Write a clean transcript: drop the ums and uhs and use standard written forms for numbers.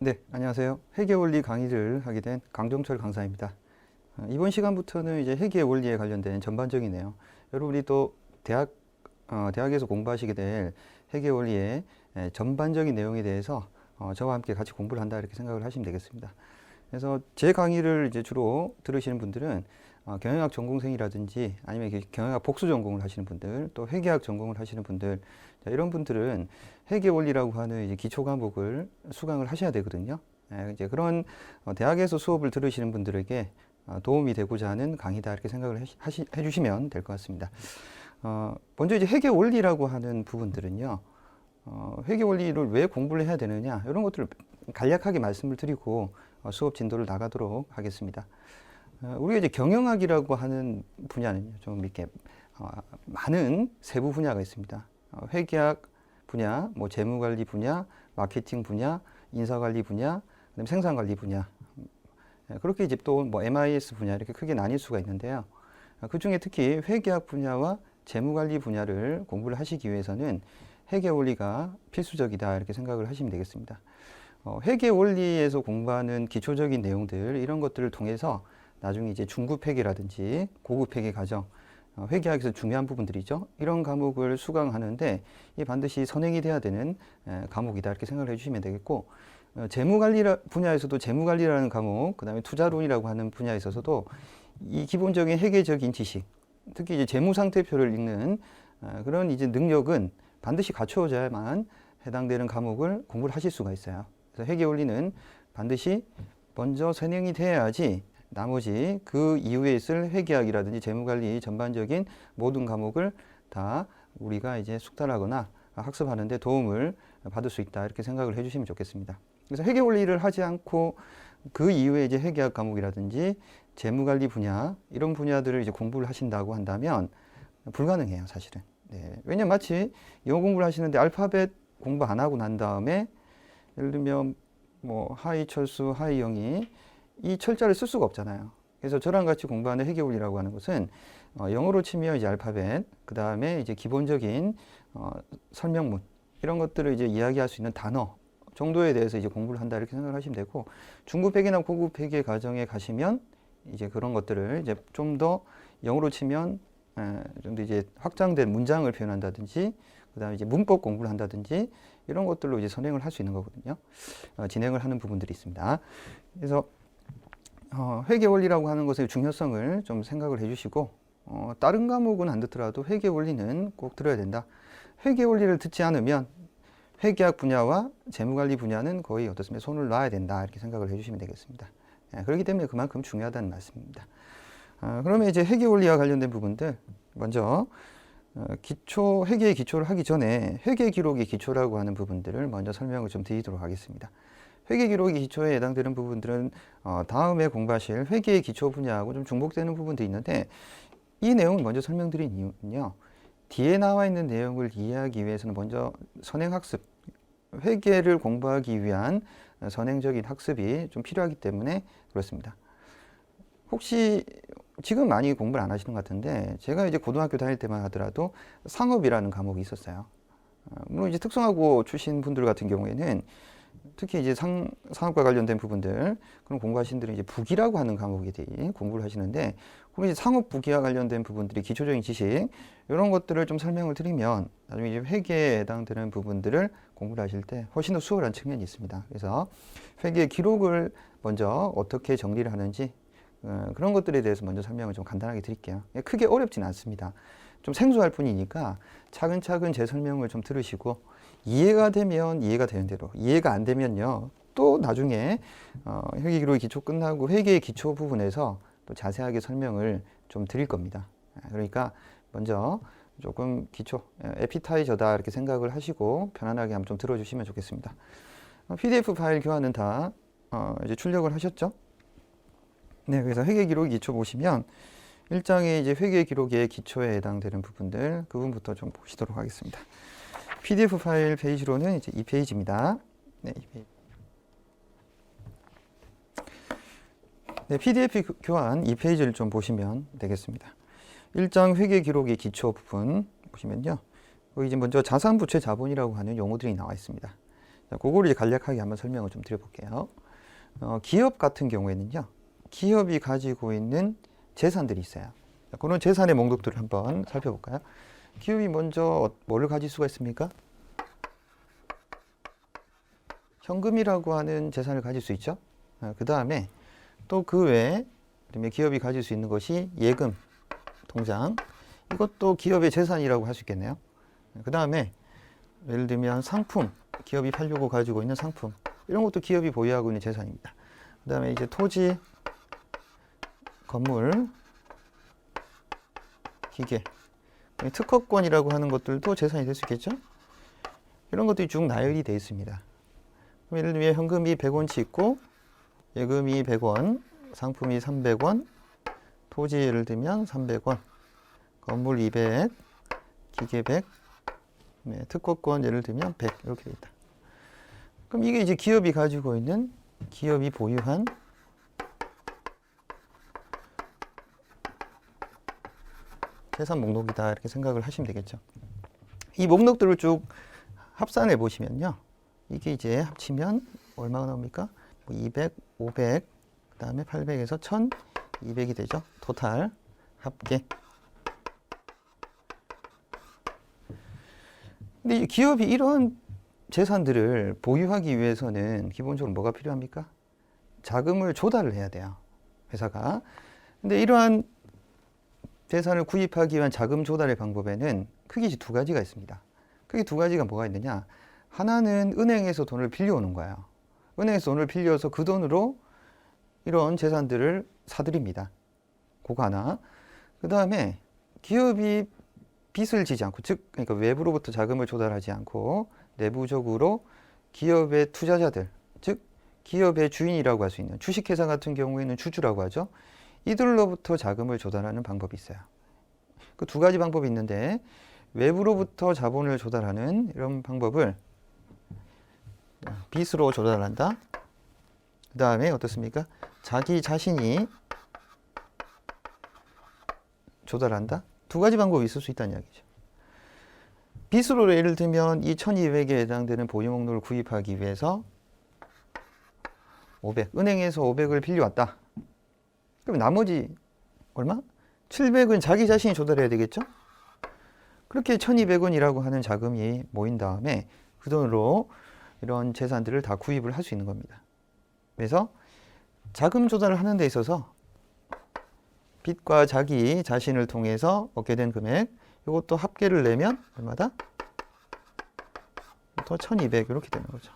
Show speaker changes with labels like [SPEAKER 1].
[SPEAKER 1] 네, 안녕하세요. 회계 원리 강의를 하게 된 강종철 강사입니다. 이번 시간부터는 이제 회계 원리에 관련된 전반적인 내용, 여러분이 또 대학에서 공부하시게 될 회계 원리의 전반적인 내용에 대해서 저와 함께 같이 공부를 한다 이렇게 생각을 하시면 되겠습니다. 그래서 제 강의를 이제 주로 들으시는 분들은 경영학 전공생이라든지 아니면 경영학 복수 전공을 하시는 분들, 또 회계학 전공을 하시는 분들, 자, 이런 분들은 회계 원리라고 하는 이제 기초 과목을 수강을 하셔야 되거든요. 이제 그런 대학에서 수업을 들으시는 분들에게 도움이 되고자 하는 강의다 이렇게 생각을 해주시면 될 것 같습니다. 먼저 이제 회계 원리라고 하는 부분들은요. 회계 원리를 왜 공부를 해야 되느냐 이런 것들을 간략하게 말씀을 드리고 수업 진도를 나가도록 하겠습니다. 우리가 이제 경영학이라고 하는 분야는 좀 이렇게 많은 세부 분야가 있습니다. 회계학 분야, 뭐 재무관리 분야, 마케팅 분야, 인사관리 분야, 그다음에 생산관리 분야. 그렇게 이제 또 뭐 MIS 분야 이렇게 크게 나뉠 수가 있는데요. 그 중에 특히 회계학 분야와 재무관리 분야를 공부를 하시기 위해서는 회계 원리가 필수적이다 이렇게 생각을 하시면 되겠습니다. 회계 원리에서 공부하는 기초적인 내용들 이런 것들을 통해서 나중에 이제 중급 회계라든지 고급 회계 과정, 회계학에서 중요한 부분들이죠. 이런 과목을 수강하는데 이 반드시 선행이 돼야 되는 과목이다 이렇게 생각을 해주시면 되겠고, 재무관리 분야에서도 재무관리라는 과목, 그다음에 투자론이라고 하는 분야에 있어서도 이 기본적인 회계적인 지식, 특히 이제 재무상태표를 읽는 그런 이제 능력은 반드시 갖추어져야만 해당되는 과목을 공부를 하실 수가 있어요. 그래서 회계 원리는 반드시 먼저 선행이 돼야지 나머지 그 이후에 있을 회계학이라든지 재무관리 전반적인 모든 과목을 다 우리가 이제 숙달하거나 학습하는데 도움을 받을 수 있다 이렇게 생각을 해주시면 좋겠습니다. 그래서 회계 원리를 하지 않고 그 이후에 이제 회계학 과목이라든지 재무관리 분야 이런 분야들을 이제 공부를 하신다고 한다면 불가능해요, 사실은. 네. 왜냐면 마치 영어 공부를 하시는데 알파벳 공부 안 하고 난 다음에 예를 들면 뭐 하이 철수, 하이 영희 이 철자를 쓸 수가 없잖아요. 그래서 저랑 같이 공부하는 회계 원리라고 하는 것은 영어로 치면 이제 알파벳, 그 다음에 이제 기본적인 설명문 이런 것들을 이제 이야기할 수 있는 단어 정도에 대해서 이제 공부를 한다 이렇게 생각을 하시면 되고, 중급 회계나 고급 회계 과정에 가시면 이제 그런 것들을 이제 좀 더 영어로 치면 좀 더 이제 확장된 문장을 표현한다든지, 그다음에 이제 문법 공부를 한다든지 이런 것들로 이제 선행을 할 수 있는 거거든요. 진행을 하는 부분들이 있습니다. 그래서 회계 원리라고 하는 것의 중요성을 좀 생각을 해주시고, 다른 과목은 안 듣더라도 회계 원리는 꼭 들어야 된다. 회계 원리를 듣지 않으면 회계학 분야와 재무관리 분야는 거의 어떻습니까? 손을 놔야 된다 이렇게 생각을 해주시면 되겠습니다. 그렇기 때문에 그만큼 중요하다는 말씀입니다. 그러면 이제 회계 원리와 관련된 부분들 먼저 회계의 기초를 하기 전에 회계 기록의 기초라고 하는 부분들을 먼저 설명을 좀 드리도록 하겠습니다. 회계 기록의 기초에 해당되는 부분들은 다음에 공부하실 회계의 기초 분야하고 좀 중복되는 부분도 있는데, 이 내용을 먼저 설명드린 이유는요, 뒤에 나와 있는 내용을 이해하기 위해서는 먼저 선행학습, 회계를 공부하기 위한 선행적인 학습이 좀 필요하기 때문에 그렇습니다. 혹시 지금 많이 공부를 안 하시는 것 같은데, 제가 이제 고등학교 다닐 때만 하더라도 상업이라는 과목이 있었어요. 물론 이제 특성화고 출신 분들 같은 경우에는 특히 이제 상업과 관련된 부분들 그런 공부하신 분들은 이제 부기라고 하는 과목에 대해 공부를 하시는데, 그럼 이제 상업 부기와 관련된 부분들이 기초적인 지식 이런 것들을 좀 설명을 드리면 나중에 이제 회계에 해당되는 부분들을 공부를 하실 때 훨씬 더 수월한 측면이 있습니다. 그래서 회계 기록을 먼저 어떻게 정리를 하는지 그런 것들에 대해서 먼저 설명을 좀 간단하게 드릴게요. 크게 어렵진 않습니다. 좀 생소할 뿐이니까 차근차근 제 설명을 좀 들으시고, 이해가 되면 이해가 되는 대로, 이해가 안 되면요 또 나중에 회계 기록의 기초 끝나고 회계의 기초 부분에서 또 자세하게 설명을 좀 드릴 겁니다. 그러니까 먼저 조금 기초, 에피타이저다 이렇게 생각을 하시고 편안하게 한번 좀 들어주시면 좋겠습니다. PDF 파일 교환은 다 이제 출력을 하셨죠? 네, 그래서 회계 기록 기초 보시면 1장에 이제 회계 기록의 기초에 해당되는 부분들 그 부분부터 좀 보시도록 하겠습니다. PDF 파일 페이지로는 이제 이 페이지입니다. 네, 이 페이지. 네, PDF 교환 이 페이지를 좀 보시면 되겠습니다. 1장 회계 기록의 기초 부분 보시면요. 여기 이제 먼저 자산부채 자본이라고 하는 용어들이 나와 있습니다. 자, 그거를 이제 간략하게 한번 설명을 좀 드려볼게요. 기업 같은 경우에는요, 기업이 가지고 있는 재산들이 있어요. 자, 그런 재산의 목록들을 한번 살펴볼까요? 기업이 먼저 뭐를 가질 수가 있습니까? 현금이라고 하는 재산을 가질 수 있죠. 그 다음에 또 그 외에 기업이 가질 수 있는 것이 예금, 통장. 이것도 기업의 재산이라고 할 수 있겠네요. 그 다음에 예를 들면 상품, 기업이 팔려고 가지고 있는 상품. 이런 것도 기업이 보유하고 있는 재산입니다. 그 다음에 이제 토지, 건물, 기계, 특허권이라고 하는 것들도 재산이 될 수 있겠죠. 이런 것들이 쭉 나열이 되어 있습니다. 예를 들면 현금이 100원치 있고 예금이 100원, 상품이 300원, 토지 예를 들면 300원, 건물 200, 기계 100, 특허권 예를 들면 100 이렇게 되어 있다. 그럼 이게 이제 기업이 가지고 있는, 기업이 보유한 재산 목록이다 이렇게 생각을 하시면 되겠죠. 이 목록들을 쭉 합산해 보시면요, 이게 이제 합치면 얼마가 나옵니까? 200, 500, 그 다음에 800에서 1200이 되죠. 토탈 합계. 근데 이 기업이 이런 재산들을 보유하기 위해서는 기본적으로 뭐가 필요합니까? 자금을 조달을 해야 돼요, 회사가. 근데 이러한 재산을 구입하기 위한 자금 조달의 방법에는 크게 두 가지가 있습니다. 크게 두 가지가 뭐가 있느냐? 하나는 은행에서 돈을 빌려오는 거예요. 은행에서 돈을 빌려서 그 돈으로 이런 재산들을 사들입니다. 그거 하나. 그 다음에 기업이 빚을 지지 않고, 즉 그러니까 외부로부터 자금을 조달하지 않고 내부적으로 기업의 투자자들, 즉 기업의 주인이라고 할 수 있는 주식회사 같은 경우에는 주주라고 하죠. 이들로부터 자금을 조달하는 방법이 있어요. 그 두 가지 방법이 있는데, 외부로부터 자본을 조달하는 이런 방법을 빚으로 조달한다. 그 다음에 어떻습니까? 자기 자신이 조달한다. 두 가지 방법이 있을 수 있다는 이야기죠. 빚으로 예를 들면 이 1200에 해당되는 보유 목록을 구입하기 위해서 500, 은행에서 500을 빌려왔다. 그럼 나머지 얼마? 700은 자기 자신이 조달해야 되겠죠? 그렇게 1200원이라고 하는 자금이 모인 다음에 그 돈으로 이런 재산들을 다 구입을 할 수 있는 겁니다. 그래서 자금 조달을 하는 데 있어서 빚과 자기 자신을 통해서 얻게 된 금액, 이것도 합계를 내면 얼마다? 또 1200 이렇게 되는 거죠.